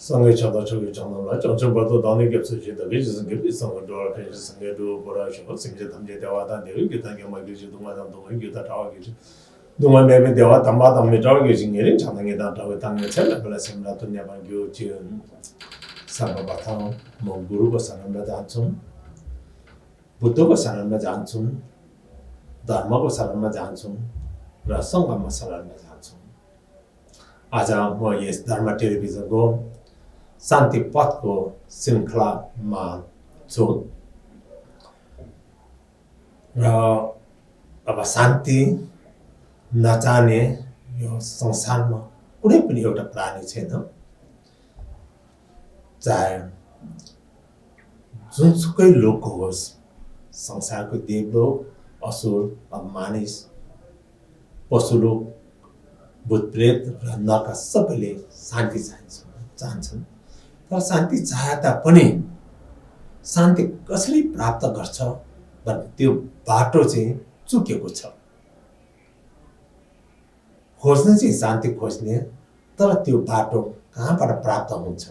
상해 차다 저기 장난라 정정과도 나는 겹쳐지다 그래서 그 비슷한 거 그래서 상해도 보라셔 생제 담제 대화다 내가 그 단계 뭐 그지 동안도 동안 이게 다 나와기지 동안 내면 대화 담마다 매 저기 진행이 장난이다 저 당에 첼라 플러스나 또 내가 그 지금 사바바타 뭐 그룹을 사람마다 안좀 부도가 사람마다 안좀 ධර්මක සරණ जान्छौं र संगममा सरण जान्छौं आज म यस धर्म टेलिभिजनको शान्ति पथको श्रृंखलामा छु र अब शान्ति नचाहने यो संसारमा कुनै पनि एउटा प्राणी छैन चाहे जुनसुकै लोक होस् संसारको देवलोक असुर अब मानिस पशुलोक भूतप्रेत र नरक सबैले शान्ति चाहन्छन् तर शान्ति चाहे तापनि शान्ति कसरी प्राप्त गर्छ भन्ने त्यो बाटो चाहिँ चुकेको छ खोज्ने चाहिँ शान्ति खोज्ने तर त्यो बाटो कहाँबाट प्राप्त हुन्छ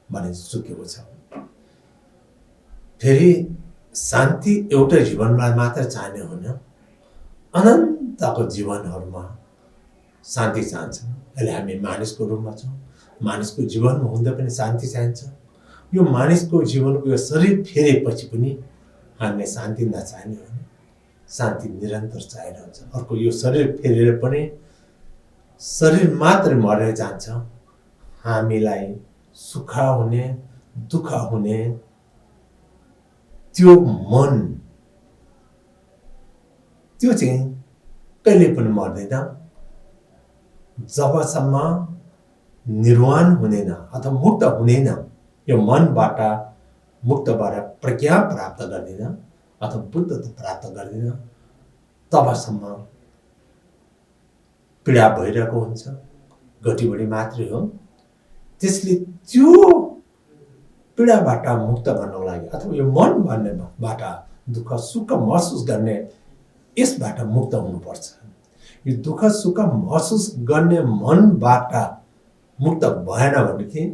भन्ने चुकेको छ फेरि शान्ति एउटा जीवनमा मात्र चाहने होइन अनन्तको जीवनहरुमा शान्ति चाहन्छन् अहिले हामी मानिसको रूपमा छौं मानिसको जीवनमा हुँदा पनि शान्ति चाहिन्छ यो मानिसको जीवनको यो शरीर फेरेपछि पनि हामीले शान्ति नचाहने हो शान्ति निरन्तर चाहिरहन्छ अर्को यो शरीर फेरेर पनि शरीर मात्र मरेर जान्छ हामीलाई सुख हुने दुःख हुने त्यो मन त्यो चाहिँ कहिले पनि मर्दैन जबसम्म निर्वाण हुँदैन अथवा मुक्त हुँदैन यो मनबाट मुक्तबाट प्रज्ञा प्राप्त गर्दैन अथवा बुद्धता प्राप्त गर्दैन तबसम्म पीडा भइरहेको हुन्छ गतिबढी मात्रै हो त्यसले त्यो पीडाबाट मुक्त गर्नको लागि अथवा यो मन भन्नेबाट दुःख सुख महसुस गर्ने यसबाट मुक्त हुनुपर्छ यो दुःख सुख महसुस गर्ने मनबाट मुक्त भएन भनेदेखि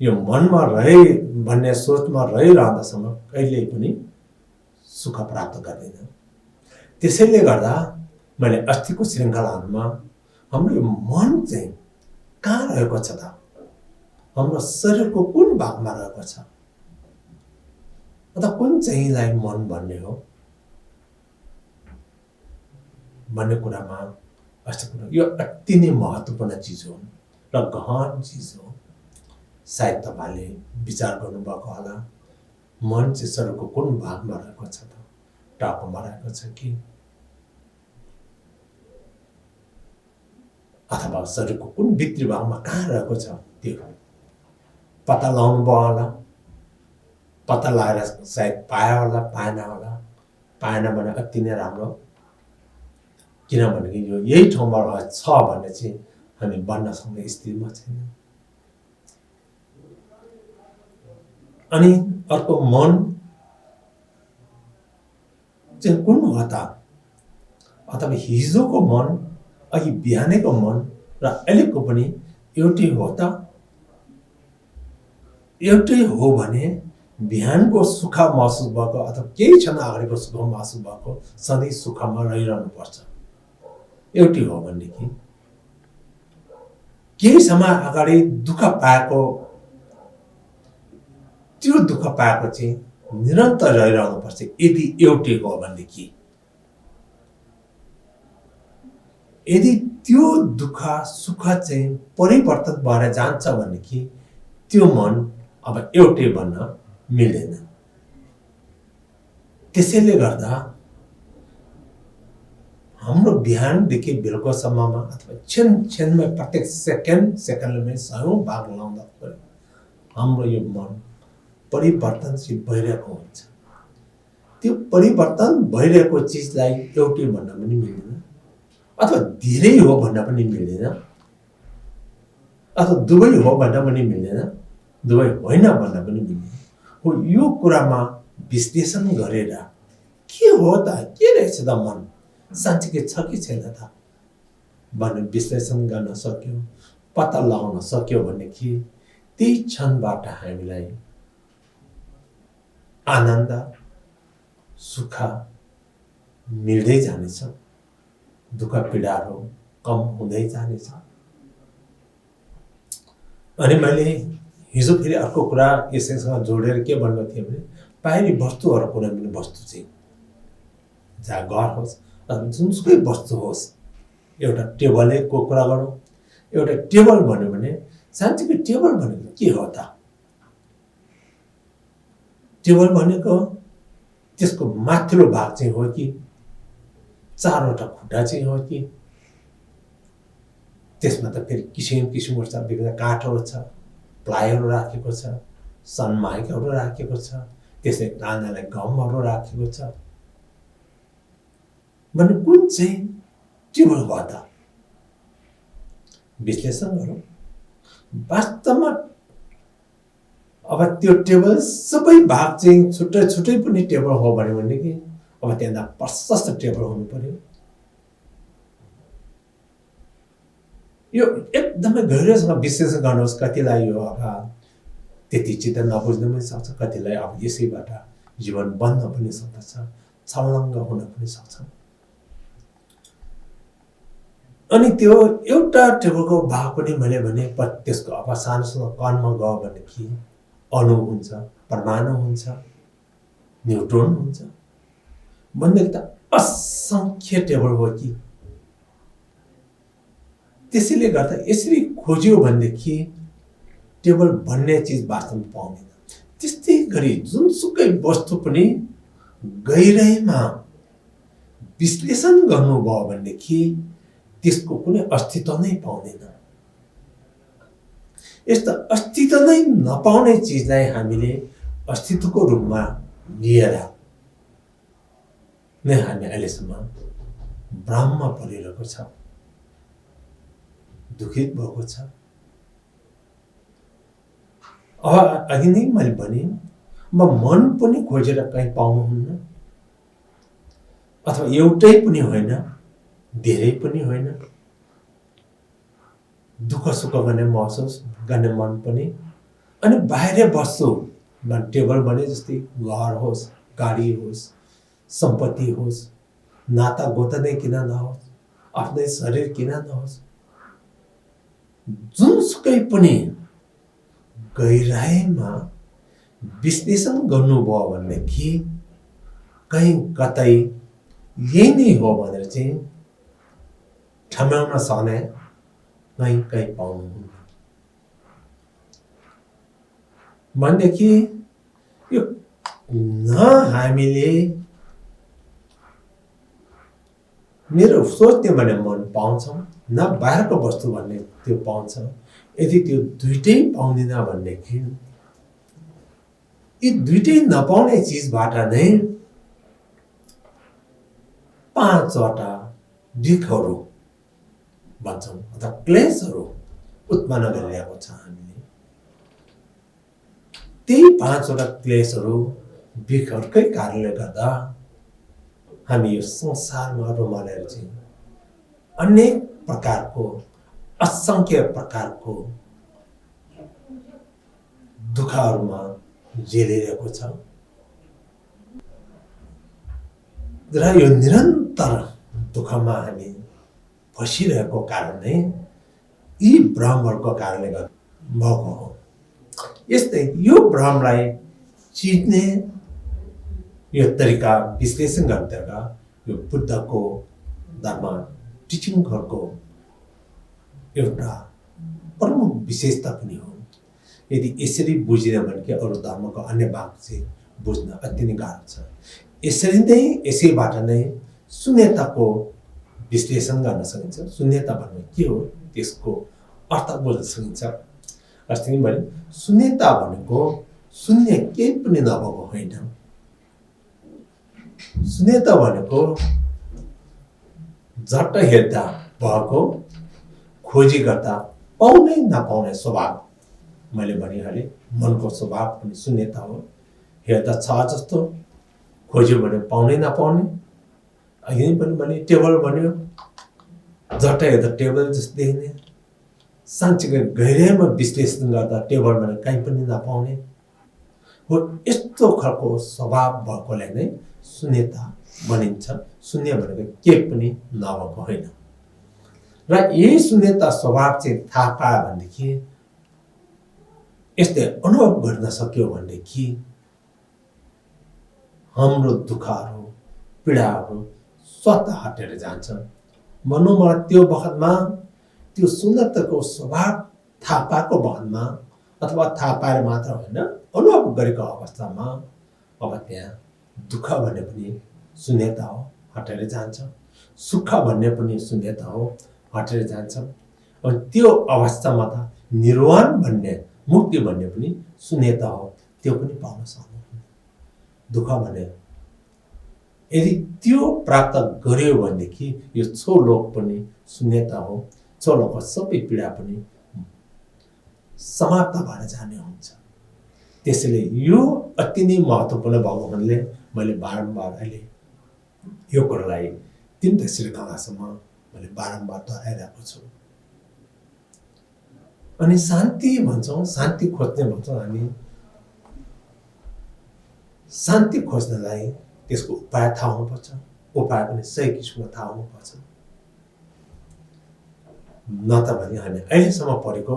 यो मनमा रहे भन्ने सोचमा रहिरहँदासम्म कहिल्यै पनि सुख प्राप्त गर्दैन त्यसैले गर्दा मैले अस्तिको श्रृंखलाहरुमा हाम्रो यो मन चाहिँ कहाँ रहेको छ त हाम्रो शरीरको कुन भागमा रहेको छ अथवा कुन चाहिँलाई मन भन्ने हो भन्ने कुरामा अस्तिको यो अति नै महत्त्वपूर्ण चीज हो र गहन चीज हो सायद तपाईले विचार गर्नुभएको होला मन चाहिँ शरीरको कुन भागमा रहेको छ त टाउकोमा रहेको छ कि अथवा शरीरको कुन भित्री भागमा कहाँ रहेको छ त्यो पत्ता लगाउनु भयो होला पत्ता लगाएर सायद पायो होला पाएन होला पाएन भने अति नै राम्रो किनभने यो यही ठाउँमा छ भन्ने चाहिँ हामी भन्न सक्ने स्थितिमा छैन अनि अर्को मन चाहिँ कुन हो त अथवा हिजोको मन अघि बिहानैको मन र अहिलेको पनि एउटै हो त एउटै हो भने बिहानको सुख महसुस भएको अथवा केही क्षण अगाडिको सुख महसुस भएको सधैँ सुखमा रहिरहनु पर्छ एउटै हो भनेदेखि केही समय अगाडि दुःख पाएको त्यो दुःख पाएको चाहिँ निरन्तर रहिरहनु पर्छ यदि एउटै हो भनेदेखि यदि त्यो दुःख सुख चाहिँ परिवर्तन भएर जान्छ भनेदेखि त्यो मन अब एउटै भन्न मिल्दैन त्यसैले गर्दा हाम्रो बिहानदेखि बेलुकासम्ममा अथवा क्षणमा प्रत्येक सेकेन्डमै सयौं भाग लाउँदा हाम्रो यो मन परिवर्तनशील भइरहेको हुन्छ त्यो परिवर्तन भइरहेको चीजलाई एउटै भन्न पनि मिल्दैन अथवा धेरै हो भन्न पनि मिल्दैन, अथवा दुवै हो भन्न पनि मिल्दैन, दुवै होइन भन्न पनि मिल्दैन। हो यो कुरामा विश्लेषण गरेर के हो त, के रहेछ त मन, साँच्चीकै छ कि छैन त भन्ने विश्लेषण गर्न सक्यो, पत्ता लगाउन सक्यो भनेदेखि त्यही क्षणबाट हामीलाई आनन्द सुख मिल्दै जानेछ, दुःख पीडाहरू कम हुँदै जानेछ। अनि मैले हिजो फेरि अर्को कुरा यसैसँग जोडेर के भन्नु थिएँ भने बाहिरी वस्तुहरू कुनै पनि वस्तु चाहिँ जहाँ घर होस् अथवा जुनसुकै वस्तु होस्, एउटा टेबलको कुरा गरौँ, एउटा टेबल भन्यो भने साँच्चीकै टेबल भनेको के हो त? टेबल भनेको त्यसको माथिल्लो भाग चाहिँ हो कि चारवटा खुट्टा चाहिँ हो कि त्यसमा त फेरि किसिम किसिमको छ, विभिन्न काठहरू छ, प्लाईहरू राखेको छ, सनमाइकाहरू राखेको छ, त्यसै तान्नलाई गमहरू राखेको छ भने कुन चाहिँ टेबल भयो त? विश्लेषण गरौँ। वास्तवमा अब त्यो टेबल सबै भाग चाहिँ छुट्टै छुट्टै पनि टेबल हो भनेदेखि अब त्यहाँ प्रशस्त टेबल हुनु पर्यो। यो एकदमै गहिरोसँग विश्लेषण गर्नुहोस्। कतिलाई यो अब त्यति चित्त नबुझ्न पनि सक्छ, कतिलाई अब यसैबाट जीवन बन्न पनि सक्दछ, छलङ्ग हुन पनि सक्छ। अनि त्यो एउटा टेबलको भाग पनि मैले भने त्यसको अब सानोसँग कणमा गयो भनेदेखि अणु हुन्छ, परमाणु हुन्छ, न्युट्रोन हुन्छ भनेदेखि त असङ्ख्य टेबल हो कि। त्यसैले गर्दा यसरी खोज्यो भनेदेखि टेबल भन्ने चिज वास्तवमा पाउँदैन। त्यस्तै गरी जुनसुकै वस्तु पनि गहिराइमा विश्लेषण गर्नुभयो भनेदेखि त्यसको कुनै अस्तित्व नै पाउँदैन। यस्तो अस्तित्व नै नपाउने चिजलाई हामीले अस्तित्वको रूपमा लिएर नै हामी अहिलेसम्म भ्रममा परिरहेको छ, दुखित भएको छ। अब अघि नै मैले भने मन पनि खोजेर कहीँ पाउनुहुन्न, अथवा एउटै पनि होइन, धेरै पनि होइन, दुःख सुख गर्ने महसुस गर्ने मन पनि। अनि बाहिर वस्तु टेबल भने जस्तै घर होस्, गाडी होस्, सम्पत्ति होस्, नाता गोता नै किन नहोस्, आफ्नै शरीर किन नहोस्, जुनसुकै पनि गहिराइमा विश्लेषण गर्नुभयो भनेदेखि कहीँ कतै यही नै हो भनेर चाहिँ ठम्याउन सक्ने कहीँ कहीँ पाउनुहुन्न भनेदेखि यो न हामीले मेरो सोच्ने भने मन पाउँछौँ, न बाहिरको वस्तु भन्ने त्यो पाउँछ। यदि त्यो दुइटै पाउँदैन भनेदेखि यी दुइटै नपाउने चिजबाट नै 5वटा दुःखहरू भन्छौँ अथवा क्लेशहरू उत्पन्न गरिरहेको छ हामीले। त्यही 5वटा क्लेशहरू दुःखहरूकै कारणले गर्दा हामी यो संसारमा रमाएर चाहिँ अनेक प्रकारको असङ्ख्य प्रकारको दुःखहरूमा झेलिरहेको छ। र यो निरन्तर दुःखमा हामी फसिरहेको कारण नै यी भ्रमहरूको कारणले गर्दा भएको हो। यस्तै यो भ्रमलाई चिन्ने यो तरिका विश्लेषण गर्ने तरिका यो बुद्धको धर्म टिचिङहरूको एउटा प्रमुख विशेषता पनि हो। यदि यसरी बुझिन भने कि अरू धर्मको अन्य भाग चाहिँ बुझ्न अति नै गाह्रो छ। यसरी नै यसैबाट नै शून्यताको विश्लेषण गर्न सकिन्छ। शून्यता भन्ने के हो त्यसको अर्थ बुझ्न सकिन्छ। अस्ति नै भने शून्यता भनेको शून्य केही पनि नभएको होइन। शून्यता भनेको झट्ट हेर्दा भएको खोजी गर्दा पाउनै नपाउने स्वभाव, मैले भनिहालेँ मनको स्वभाव पनि शून्यता हो। हेर्दा छ जस्तो, खोज्यो भने पाउनै नपाउने। यहीँ पनि भने टेबल भन्यो, झट्ट हेर्दा टेबल जस्तो देखिने, साँच्चीकै गहिराइमा विश्लेषण गर्दा टेबल भने कहीँ पनि नपाउने हो। यस्तो खालको स्वभाव भएकोलाई नै शून्यता भनिन्छ। शून्य भनेको केही पनि नभएको होइन। र यही शून्यता स्वभाव चाहिँ थाहा पायो भनेदेखि, यस्तै अनुभव गर्न सक्यो भनेदेखि हाम्रो दुःखहरू पीडाहरू स्वतः हटेर जान्छ। भनौँ मलाई त्यो बखतमा त्यो सुन्दरताको स्वभाव थाहा पाएको बखतमा, अथवा थाहा पाएर मात्र होइन अनुभव गरेको अवस्थामा, अब त्यहाँ दुःख भन्ने पनि शून्यता हो, हटेर जान्छ। सुख भन्ने पनि शून्यता हो, हटेर जान्छ। अनि त्यो अवस्थामा त निर्वाण भन्ने, मुक्ति भन्ने पनि शून्यता हो, त्यो पनि पाउन सक्नुहुन्न। दुःख भने यदि त्यो प्राप्त गर्यो भनेदेखि यो छोलोक पनि शून्यता हो, छोलोकको सबै पीडा पनि समाप्त भएर जाने हुन्छ। त्यसैले यो अति नै महत्त्वपूर्ण भएको हुनाले मैले बारम्बार अहिले यो कुरालाई 3 श्रृङ्खलासम्म मैले बारम्बार दोहोऱ्याइरहेको छु। अनि शान्ति भन्छौँ, शान्ति खोज्ने भन्छौँ हामी। शान्ति खोज्नलाई त्यसको उपाय थाहा हुनुपर्छ, उपाय पनि सही किसिमको थाहा हुनुपर्छ। न त भने हामी अहिलेसम्म पढेको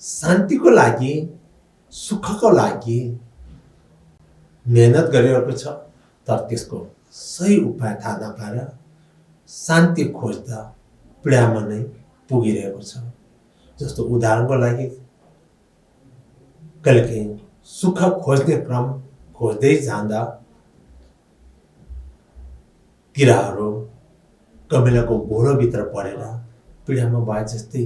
शान्तिको लागि, सुखको लागि मेहनत गरिरहेको छ, तर त्यसको सही उपाय थाहा नपाएर शान्ति खोज्दा पीडामा नै पुगिरहेको छ। जस्तो उदाहरणको लागि कहिलेकाहीँ सुख खोज्ने क्रम खोज्दै जाँदा किराहरू कमिलाको घोरोभित्र परेर पीडामा भए जस्तै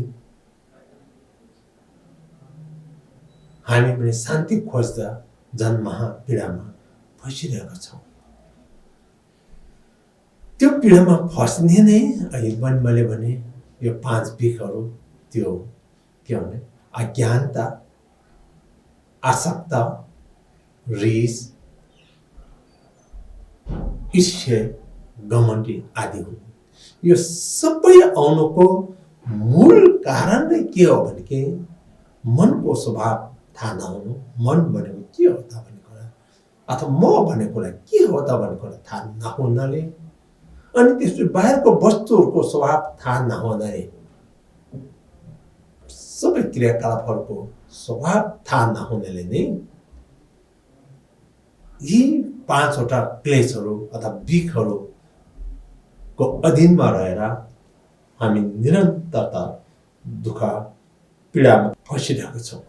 हामी पनि शान्ति खोज्दा झन् महापीडामा फसिरहेका छौँ। त्यो पीडामा फस्ने नै अहिले मैले भने यो 5 विकहरू, त्यो के भने अज्ञानता, आसक्ता, रिस, ईर्ष्या, घमण्डी आदि हुन्। यो सबै आउनुको मूल कारण नै के हो भने मनको स्वभाव थाहा नहुनु। मन भनेको के हो त भन्ने कुरा, अथवा म भन्ने कुरा के हो त भन्ने कुरा थाहा नहुनाले, अनि त्यसपछि बाहिरको वस्तुहरूको स्वभाव थाहा नहुनाले, सबै क्रियाकलापहरूको स्वभाव थाहा नहुनाले नै यी 5वटा क्लेशहरू अथवा विकहरूको अधीनमा रहेर हामी निरन्तरता दुःख पीडामा फसिरहेका छौँ।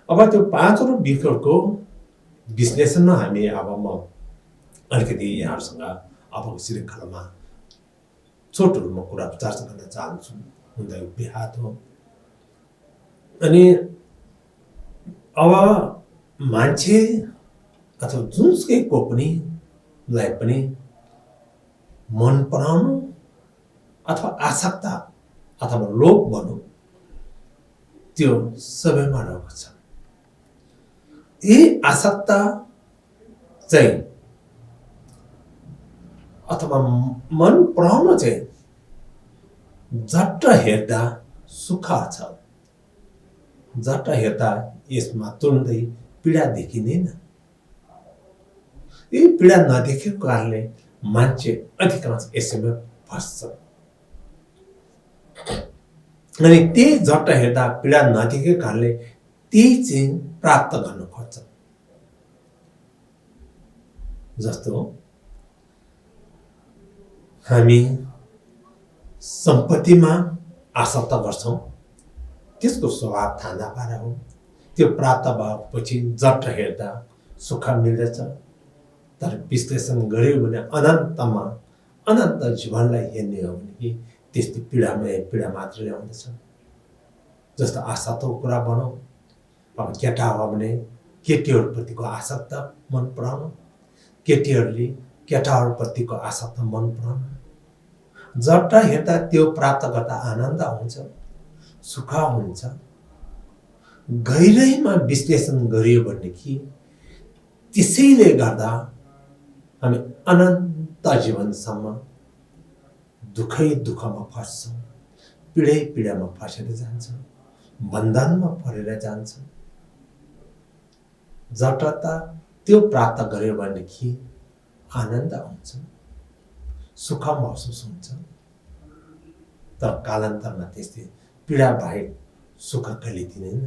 अब त्यो 5वटा विकहरूको विश्लेषणमा हामी अब म अलिकति यहाँहरूसँग अबको श्रृङ्खलामा छोटो रूपमा कुरा चर्चा गर्न चाहन्छु। हुँदा यो बिहात हो। अनि अब मान्छे अथवा जुनसुकैको पनि लाई पनि मन पराउनु अथवा आसक्ता अथवा लोभ भनौँ, त्यो सबैमा रहेको छ। यही आसक्ता चाहिँ अथवा मन पराउन चाहिँ झट्ट हेर्दा सुख छ, झट्ट हेर्दा यसमा तुरुन्तै पीडा देखिँदैन। यही पीडा नदेखेको कारणले मान्छे अधिकांश यसैमा फस्छ। अनि त्यही झट्ट हेर्दा पीडा नदेखेको कारणले त्यही चाहिँ प्राप्त गर्न खोज्छ। जस्तो हामी सम्पत्तिमा आसक्त गर्छौँ, त्यसको स्वभाव थाहा नपाएर हो। त्यो प्राप्त भएपछि झट्ट हेर्दा सुख मिल्दछ, तर विश्लेषण गर्यो भने अनन्तमा अनन्त जीवनलाई हेर्ने हो भने त्यस्तो पीडा मात्र ल्याउँदछ। जस्तो आसक्तको कुरा भनौँ, अब केटा हो भने केटीहरूप्रतिको आसक्त मन पराउनु, केटीहरूले केटाहरूप्रतिको आसक्त मन पराउनु, जटा हेर्दा त्यो प्राप्त गर्दा आनन्द हुन्छ, सुख हुन्छ। गहिरैमा विश्लेषण गरियो भनेदेखि त्यसैले गर्दा हामी अनन्त जीवनसम्म दुःखै दुःखमा फस्छौँ, पीडै पीडामा फसेर जान्छौँ, बन्धनमा परेर जान्छौँ। जटता त्यो प्राप्त गर्यो भनेदेखि आनन्द हुन्छ, सुख महसुस हुन्छ। तर कालान्तरमा त्यस्तै पीडा बाहेक सुख कहिले दिँदैन।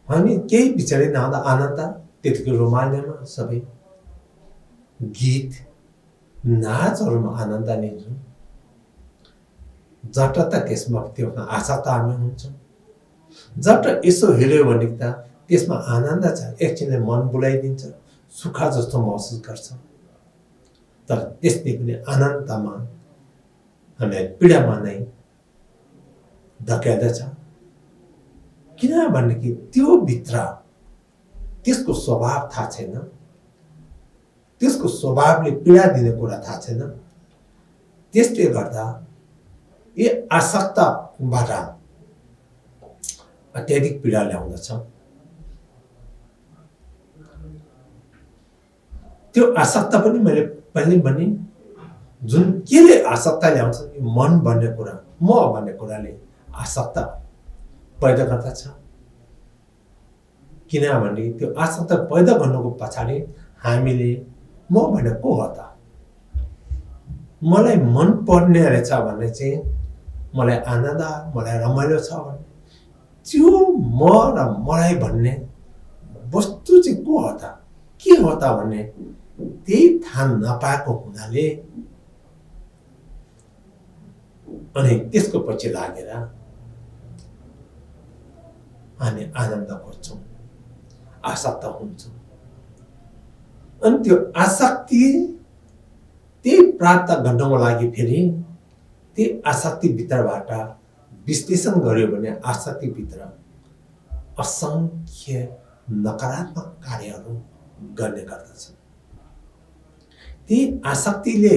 हामी केही विचारै नहुँदा आनन्द त्यतिकै रोमाल्यमा सबै गीत नाचहरूमा आनन्द लिन्छौँ। जटता त्यसमा त्यसमा आशा त हामी हुन्छौँ। जट यसो हेऱ्यो भने त त्यसमा आनन्द छ, एकछिनले मन बुलाइदिन्छ, सुख जस्तो महसुस गर्छ। तर त्यसले पनि अनन्तमा हामीलाई पीडामा नै धकेल्दछ। किनभनेदेखि त्यो भित्र त्यसको स्वभाव थाहा छैन, त्यसको स्वभावले पीडा दिने कुरा थाहा छैन। त्यसले गर्दा यी आसक्तबाट अत्याधिक पीडा ल्याउँदछ। त्यो आसक्त पनि मैले पहिले भने जुन केले आसक्ता ल्याउँछ, मन भन्ने कुरा, म भन्ने कुराले आसक्ता पैदा गर्दछ। किनभने त्यो आसक्ता पैदा गर्नुको पछाडि हामीले म भने को हो त, मलाई मन पर्ने रहेछ भन्ने चाहिँ मलाई आनन्द, मलाई रमाइलो छ भने त्यो म र मलाई भन्ने वस्तु चाहिँ को हो त, के हो त भन्ने त्यही थाहा नपाएको हुनाले अनि त्यसको पछि लागेर हामी आनन्द खोज्छौँ, आसक्त हुन्छौँ। अनि त्यो आसक्ति त्यही प्राप्त गर्नको लागि फेरि त्यही आसक्तिभित्रबाट विश्लेषण गर्यो भने आसक्तिभित्र असङ्ख्य नकारात्मक कार्यहरू गर्ने गर्दछ। त्यही आसक्तिले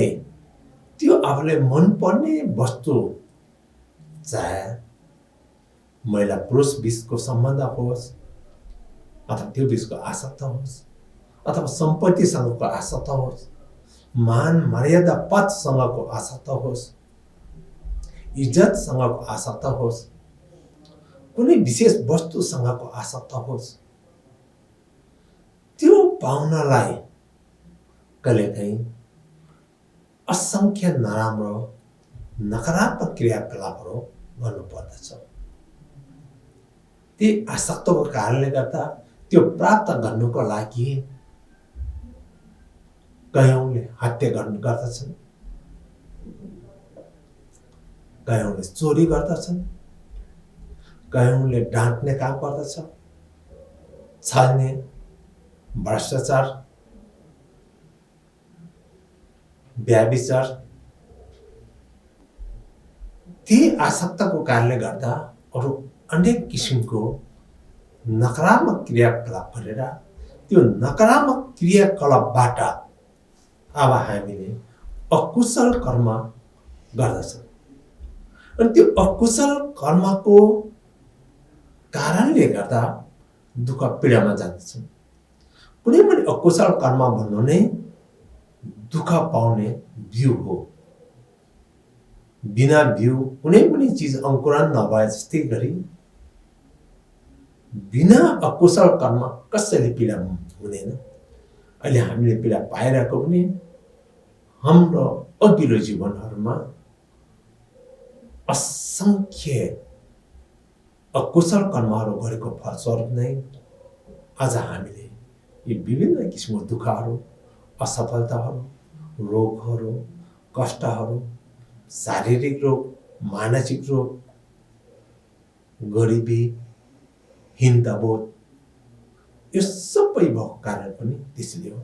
त्यो आफूलाई मनपर्ने वस्तु, चाहे महिला पुरुष बीचको सम्बन्ध होस्, अथवा त्यो बीचको आसक्त होस्, अथवा सम्पत्तिसँगको आसक्त होस्, मान मर्यादा पदसँगको आसक्त होस्, इज्जतसँगको आसक्त होस्, कुनै विशेष वस्तुसँगको आसक्त होस्, त्यो पाउनलाई कहिलेकाहीँ असङ्ख्य नराम्रो नकारात्मक क्रियाकलापहरू गर्नुपर्दछ। ती आसक्तको कारणले गर्दा त्यो प्राप्त गर्नुको लागि कयौँले हत्या गर्दछन्, कयौँले चोरी गर्दछन्, कयौँले डाँट्ने काम गर्दछ, छल्ने, भ्रष्टाचार, व्यभिचार। ती आसक्तको कारणले गर्दा अरू अनेक किसिमको नकारात्मक क्रियाकलाप गरेर त्यो नकारात्मक क्रियाकलापबाट अब हामीले अकुशल कर्म गर्दछौँ। अनि त्यो अकुशल कर्मको कारणले गर्दा दुःख पीडामा जाँदछौँ। कुनै पनि अकुशल कर्म भन्नु नै दुःख पाउने बिउ हो। बिना बिउ कुनै पनि चिज अंकुरण नभए जस्तै गरी बिना अकुशल कर्म कसैले पीडा हुँदैन। अहिले हामीले पीडा पाइरहेको पनि हाम्रो अघिल्लो जीवनहरूमा असङ्ख्य अकुशल कर्महरू गरेको फलस्वरूप नै आज हामीले यी विभिन्न किसिमको दुःखहरू, असफलताहरू, रोगहरू, कष्टहरू, शारीरिक रोग, मानसिक रोग, गरिबी, हीनताबोध, यो सबै भएको कारण पनि त्यसले हो।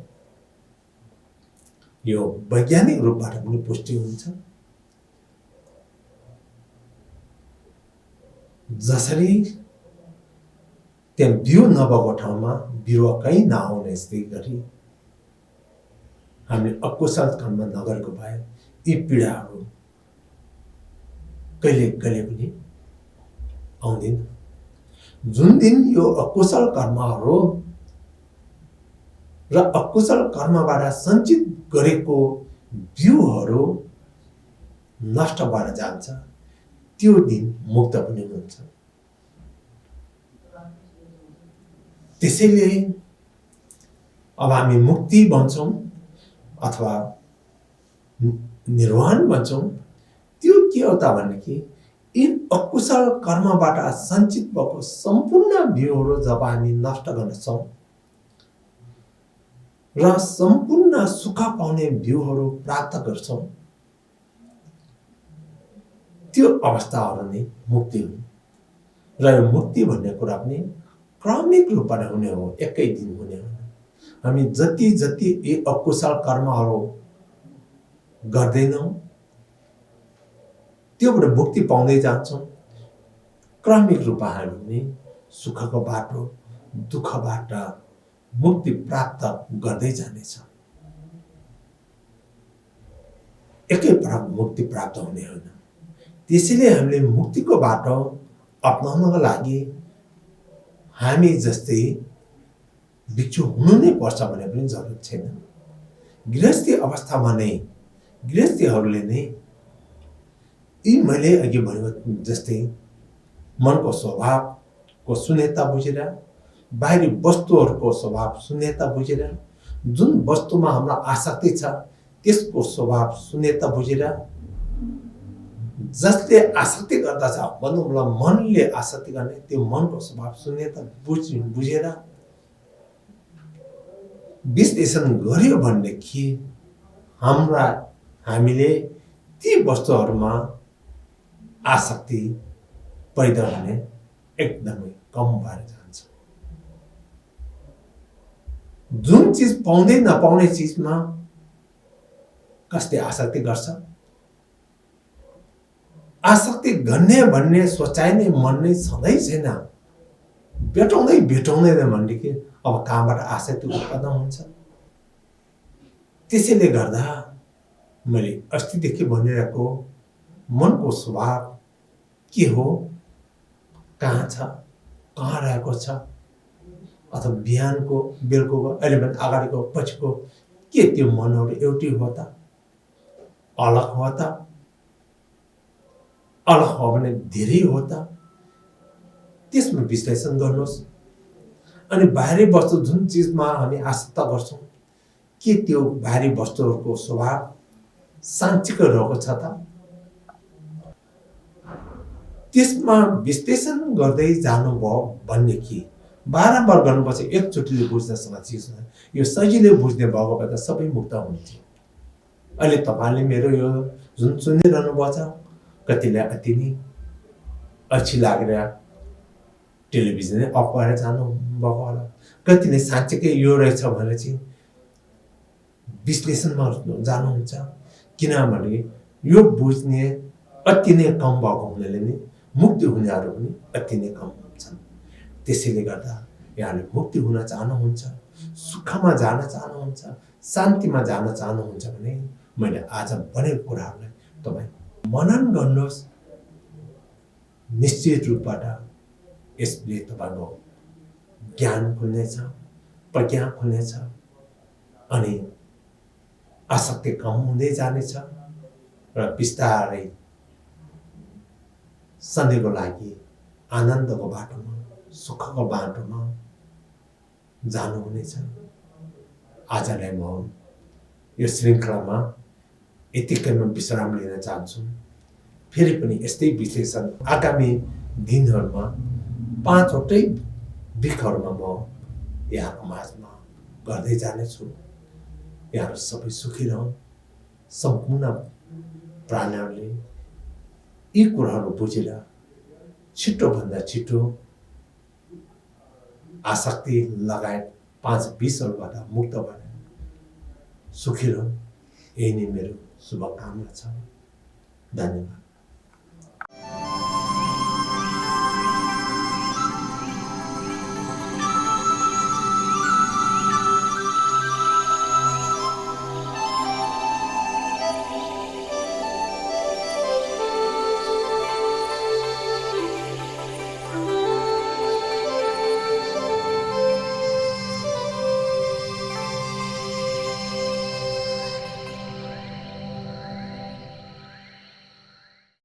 यो वैज्ञानिक रूपबाट पनि पुष्टि हुन्छ। जसरी त्यहाँ बिउ नभएको ठाउँमा बिरुवा कहीँ नआउने जस्तै गरी हामीले अकुशल कर्म नगरेको भए यी पीडाहरू कहिले कहिले पनि आउँदैन। जुन दिन यो अकुशल कर्महरू र अकुशल कर्मबाट सञ्चित गरेको बिउहरू नष्ट भएर जान्छ, त्यो दिन मुक्त पनि हुन्छ। त्यसैले अब हामी मुक्ति भन्छौँ अथवा निर्वाण भन्छौँ, त्यो के हो त भनेदेखि यी अकुशल कर्मबाट सञ्चित भएको सम्पूर्ण बिउहरू जब हामी नष्ट गर्छौँ र सम्पूर्ण सुख पाउने बिउहरू प्राप्त गर्छौँ, त्यो अवस्थाहरू नै मुक्ति हुन्। र यो मुक्ति भन्ने कुरा पनि क्रमिक रूपमा हुने हो, एकै दिन हुने हो। हामी जति जति यी अकुशल कर्महरू गर्दैनौँ त्योबाट मुक्ति पाउँदै जान्छौँ। क्रमिक रूपमा हामीले सुखको बाटो, दुःखबाट मुक्ति प्राप्त गर्दै जानेछ। एकै पटक मुक्ति प्राप्त हुने होइन। त्यसैले हामीले मुक्तिको बाटो अपनाउनको लागि हामी जस्तै भिक्षु हुनु नै पर्छ भन्ने पनि जरुरत छैन। गृहस्थी अवस्थामा नै गृहस्थीहरूले नै यी मैले अघि भनेको जस्तै मनको स्वभावको शून्यता बुझेर, बाहिरी वस्तुहरूको स्वभाव शून्यता बुझेर, जुन वस्तुमा हाम्रो आसक्ति छ त्यसको स्वभाव शून्यता बुझेर, जसले आसक्ति गर्दछ भनौँ न मनले आसक्ति गर्ने त्यो मनको स्वभाव शून्यता बुझेर विश्लेषण गर्यो भनेदेखि हामीले ती वस्तुहरूमा आसक्ति पैदा हुने एकदमै कम भएर जान्छ। जुन चिज पाउँदै नपाउने चिजमा कसले आसक्ति गर्छ, आसक्ति गर्ने भन्ने सोचाइ नै मन नै छँदै छैन, भेटाउँदैन भनेदेखि अब कहाँबाट आसक्ति उत्पन्न हुन्छ। त्यसैले गर्दा मैले अस्तिदेखि भनिरहेको मनको स्वभाव के हो, कहाँ छ, कहाँ रहेको छ, अथवा बिहानको बेलुकाको अहिले अगाडिको पछिको के त्यो मनहरू एउटै हो त, अलग हो त, अलग हो भने धेरै हो त, त्यसमा विश्लेषण गर्नुहोस्। अनि बाहिरी वस्तु जुन चिजमा हामी आसक्त गर्छौँ के त्यो बाहिरी वस्तुहरूको स्वभाव साँच्चीको रहेको छ त, त्यसमा विश्लेषण गर्दै जानुभयो भनेदेखि बारम्बार गर्नुपर्छ। एकचोटिले बुझ्न सकिन्छ, यो सजिलै बुझ्ने भएको भए त सबै मुक्त हुन्थ्यो। अहिले तपाईँले मेरो यो जुन सुनिरहनु भएको छ, कतिलाई अति नै अल्छी लागेर टेलिभिजनै अफ गरेर जानु भएको होला, कतिले साँच्चीकै यो रहेछ भनेर चाहिँ विश्लेषणमा जानुहुन्छ। किनभने यो बुझ्ने अति नै कम भएको हुनाले नै मुक्ति हुनेहरू पनि अति नै कम हुन्छन्। त्यसैले गर्दा यहाँले मुक्ति हुन चाहनुहुन्छ, सुखमा जान चाहनुहुन्छ, शान्तिमा जान चाहनुहुन्छ भने मैले आज भनेको कुराहरूलाई तपाईँ मनन गर्नुहोस्। निश्चित रूपबाट यसले तपाईँको ज्ञान खुल्नेछ, प्रज्ञा खुल्नेछ, अनि आसक्ति कम हुँदै जानेछ र बिस्तारै सधैँको लागि आनन्दको बाटोमा, सुखको बाटोमा जानुहुनेछ। आजलाई म यो श्रृङ्खलामा यतिकैमा विश्राम लिन चाहन्छु। फेरि पनि यस्तै विश्लेषण आगामी दिनहरूमा 5वटै विकहरूमा म यहाँको माझमा गर्दै जानेछु। यहाँहरू सबै सुखी रहन्। सम्पूर्ण प्राणीहरूले यी कुराहरू बुझेर छिटोभन्दा छिटो आसक्ति लगायत 5 विषहरूबाट मुक्त भएर सुखी रहन्। यही नै मेरो शुभकामना छ। धन्यवाद।